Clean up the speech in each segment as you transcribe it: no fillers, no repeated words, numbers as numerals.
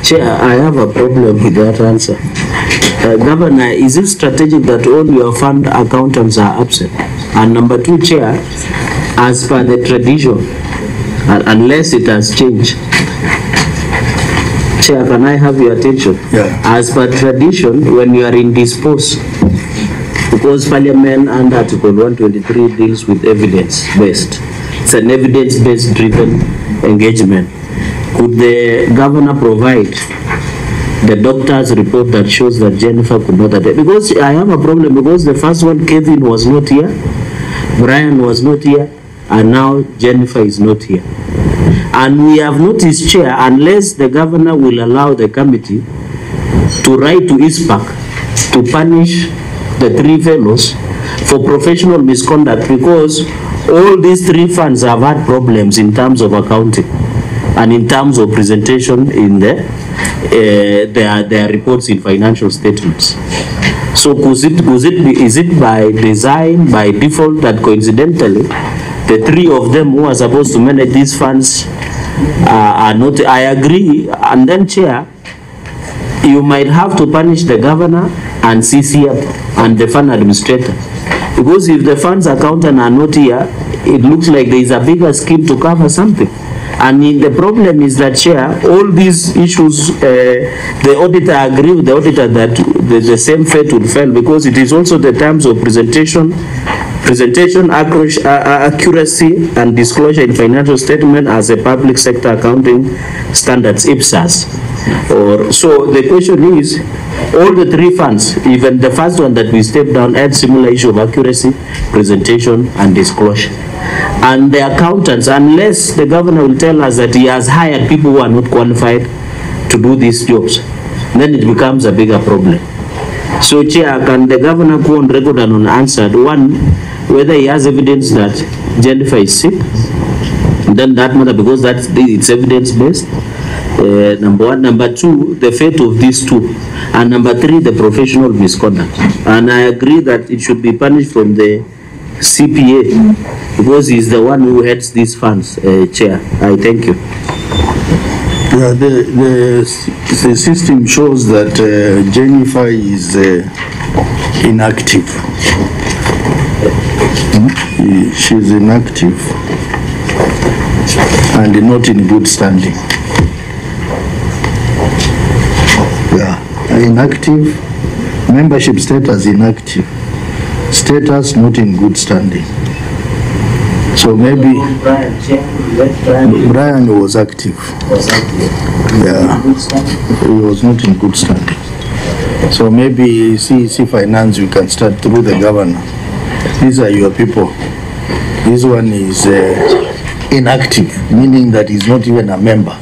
Chair, I have a problem with that answer. Governor, is it strategic that all your fund accountants are absent? And number two, Chair, as per the tradition, unless it has changed, Chair, can I have your attention? Yeah. As per tradition, when you are indisposed, because Parliament under Article 123 deals with evidence-based, it's an evidence-based driven engagement. Could the governor provide the doctor's report that shows that Jennifer could not attend? Because I have a problem, because the first one, Kevin was not here, Brian was not here, and now Jennifer is not here. And we have noticed, Chair, unless the governor will allow the committee to write to ISPAC to punish the three fellows for professional misconduct, because all these three funds have had problems in terms of accounting and in terms of presentation in their reports in financial statements. So is it by design, by default, that coincidentally the three of them who are supposed to manage these funds are not? I agree. And then, Chair, you might have to punish the governor and CCF and the fund administrator, because if the funds accountant are not here, it looks like there is a bigger scheme to cover something. And the problem is that, Chair, all these issues, the auditor agree with the auditor that the same fate will fail, because it is also the terms of presentation, accuracy and disclosure in financial statement as a public sector accounting standards, IPSAS. So the question is, all the three funds, even the first one that we stepped down, had similar issue of accuracy, presentation and disclosure. And the accountants, unless the governor will tell us that he has hired people who are not qualified to do these jobs, then it becomes a bigger problem. So, Chair, can the governor go on record and unanswered, one, whether he has evidence that Jennifer is sick, then that matter, because it's evidence-based, number one. Number two, the fate of these two. And number three, the professional misconduct. And I agree that it should be punished from the CPA, because he's the one who heads these funds, Chair. I thank you. Yeah, the system shows that Jennifer is inactive. She's inactive and not in good standing. Yeah, inactive, membership status inactive, status not in good standing. So maybe Brian was active. Yeah, he was not in good standing. So maybe CEC Finance, you can start through the governor. These are your people. This one is inactive, meaning that he's not even a member.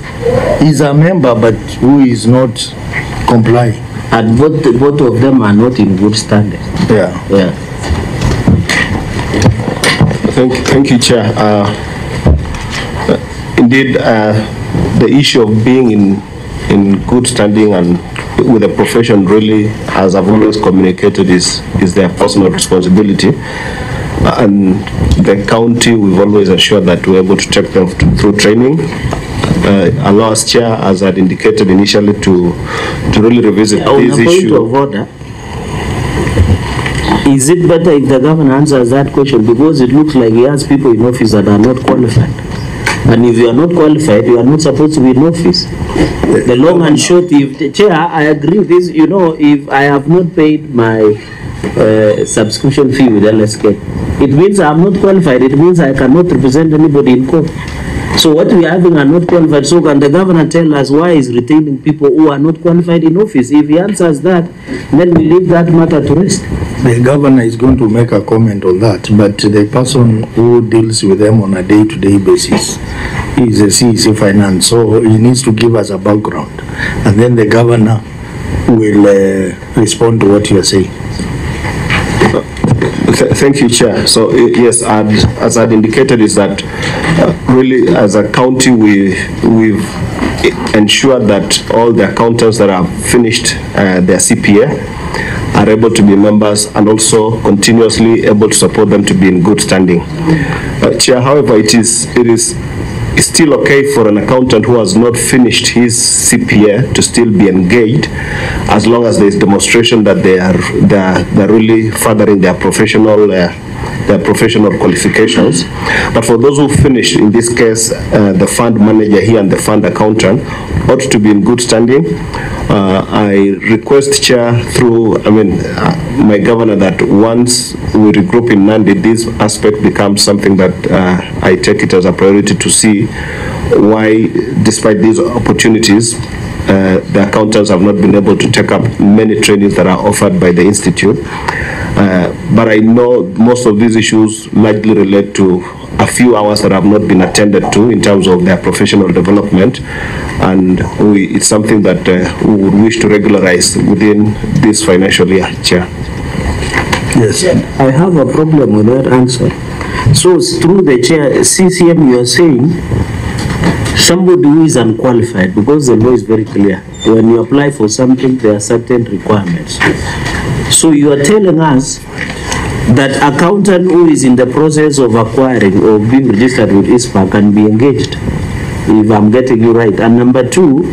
He's a member, but who is not complying. And both of them are not in good standing. Yeah. Yeah. Thank you, Chair. Indeed, the issue of being in good standing and with the profession, really, as I've always communicated, is their personal responsibility. And the county, we've always ensured that we're able to take them through training. Allow us, Chair, as I'd indicated initially, to really revisit this issue. Point of order. Is it better if the governor answers that question, because it looks like he has people in office that are not qualified? And if you are not qualified, you are not supposed to be in office. The long and short, if the Chair, I agree with this, you know, if I have not paid my subscription fee with LSK, it means I am not qualified. It means I cannot represent anybody in court. So what we are having are not qualified. So can the governor tell us why he's retaining people who are not qualified in office? If he answers that, then we leave that matter to rest. The governor is going to make a comment on that, but the person who deals with them on a day-to-day basis is a CEC Finance, so he needs to give us a background, and then the governor will respond to what you are saying. Thank you, Chair. So yes, as I'd indicated, is that really as a county we've ensured that all the accountants that have finished their CPA are able to be members, and also continuously able to support them to be in good standing. Chair, however, it is it's still okay for an accountant who has not finished his CPA to still be engaged, as long as there is demonstration that they're really furthering their professional qualifications. But for those who finish, in this case, the fund manager here and the fund accountant ought to be in good standing. I request, Chair, through my governor, that once we regroup in Nandi, this aspect becomes something that I take it as a priority to see why, despite these opportunities, the accountants have not been able to take up many trainings that are offered by the Institute. But I know most of these issues largely relate to a few hours that have not been attended to in terms of their professional development, and it's something that we would wish to regularize within this financial year, Chair. Yes, I have a problem with that answer. So through the Chair, CCM, you are saying somebody who is unqualified, because the law is very clear. When you apply for something, there are certain requirements. So you are telling us that accountant who is in the process of acquiring or being registered with ISPA can be engaged, if I'm getting you right. And number two,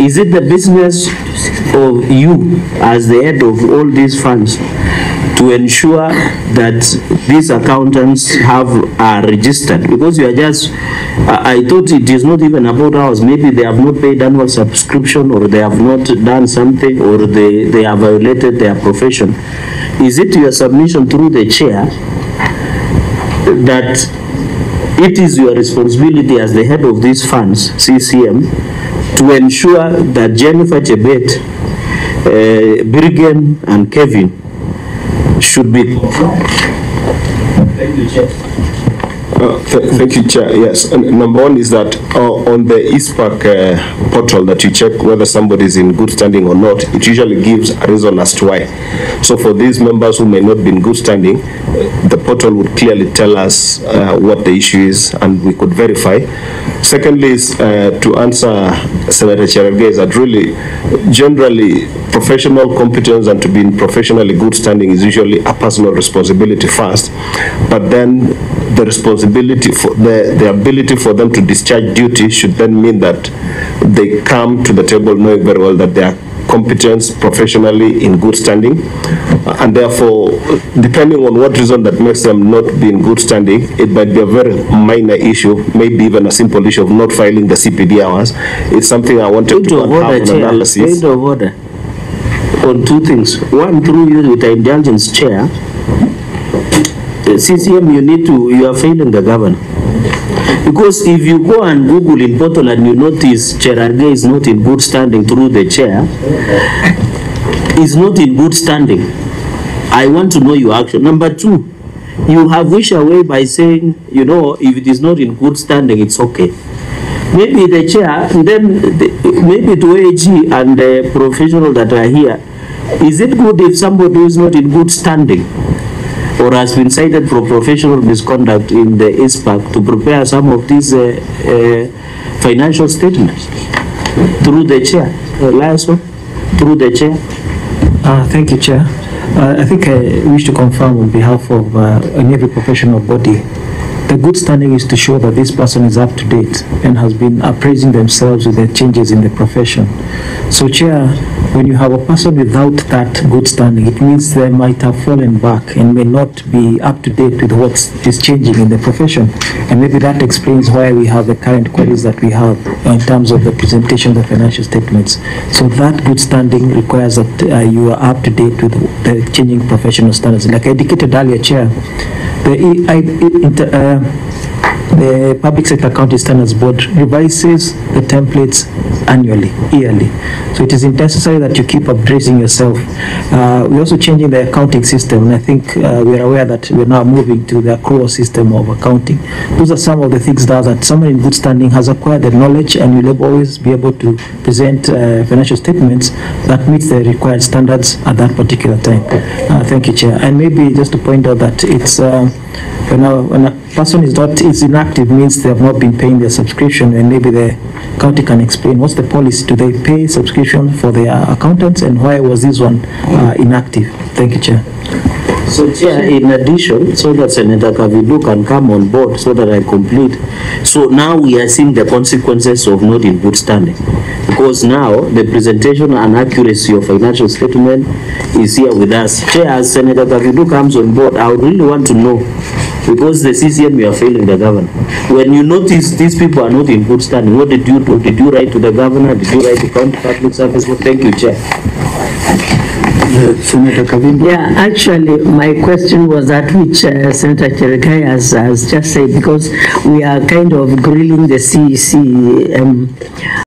is it the business of you as the head of all these funds to ensure that these accountants are registered? Because you are just, I thought it is not even about hours. Maybe they have not paid annual subscription, or they have not done something, or they have violated their profession. Is it your submission through the Chair that it is your responsibility as the head of these funds, CCM, to ensure that Jennifer Chebet, Birgen and Kevin should be... Thank you, Chair. Thank you, Chair. Yes, and number one is that on the ISPAC portal that you check whether somebody is in good standing or not, it usually gives a reason as to why. So for these members who may not be in good standing, the portal would clearly tell us what the issue is, and we could verify. Secondly is to answer Senator Cherargei, that really, generally, professional competence and to be in professionally good standing is usually a personal responsibility first, but then the responsibility for the ability for them to discharge duty should then mean that they come to the table knowing very well that they are competent professionally in good standing, and therefore, depending on what reason that makes them not be in good standing, it might be a very minor issue, maybe even a simple issue of not filing the CPD hours. It's something I wanted to have an analysis. Point of order on two things. One, through you with the indulgence, Chair, CCM, you are failing the governor. Because if you go and Google in portal and you notice Cherargei is not in good standing through the Chair, is not in good standing, I want to know your action. Number two, you have wished away by saying, if it is not in good standing, it's okay. Maybe the Chair, then maybe to AG and the professionals that are here, is it good if somebody who is not in good standing or has been cited for professional misconduct in the ISPAC to prepare some of these financial statements through the Chair? Through the Chair. Thank you, Chair. I think I wish to confirm on behalf of every professional body, the good standing is to show that this person is up to date and has been appraising themselves with the changes in the profession. So, Chair, when you have a person without that good standing, it means they might have fallen back and may not be up to date with what is changing in the profession. And maybe that explains why we have the current queries that we have in terms of the presentation of the financial statements. So that good standing requires that you are up to date with the changing professional standards. Like I indicated earlier, Chair, the Public Sector Accounting Standards Board revises the templates annually, yearly. So it is necessary that you keep updating yourself. We're also changing the accounting system, and I think we are aware that we're now moving to the accrual system of accounting. Those are some of the things that someone in good standing has acquired the knowledge and will always be able to present financial statements that meets the required standards at that particular time. Thank you, Chair. And maybe just to point out that it's when a person is inactive, means they have not been paying their subscription, and maybe the county can explain what's the policy. Do they pay subscription for their accountants, and why was this one inactive? Thank you, Chair. So, Chair, in addition, so that Senator Kavidu can come on board so that I complete. So now we are seeing the consequences of not in good standing. Because now the presentation and accuracy of financial statement is here with us. Chair, as Senator Kavidu comes on board, I would really want to know, because the CCM, you are failing the governor. When you notice these people are not in good standing, what did you do? Did you write to the governor? Did you write to County Public Service? Thank you, Chair. Senator Kavidu. Yeah, actually, my question was that which Senator Cherekai has just said, because we are kind of grilling the CEC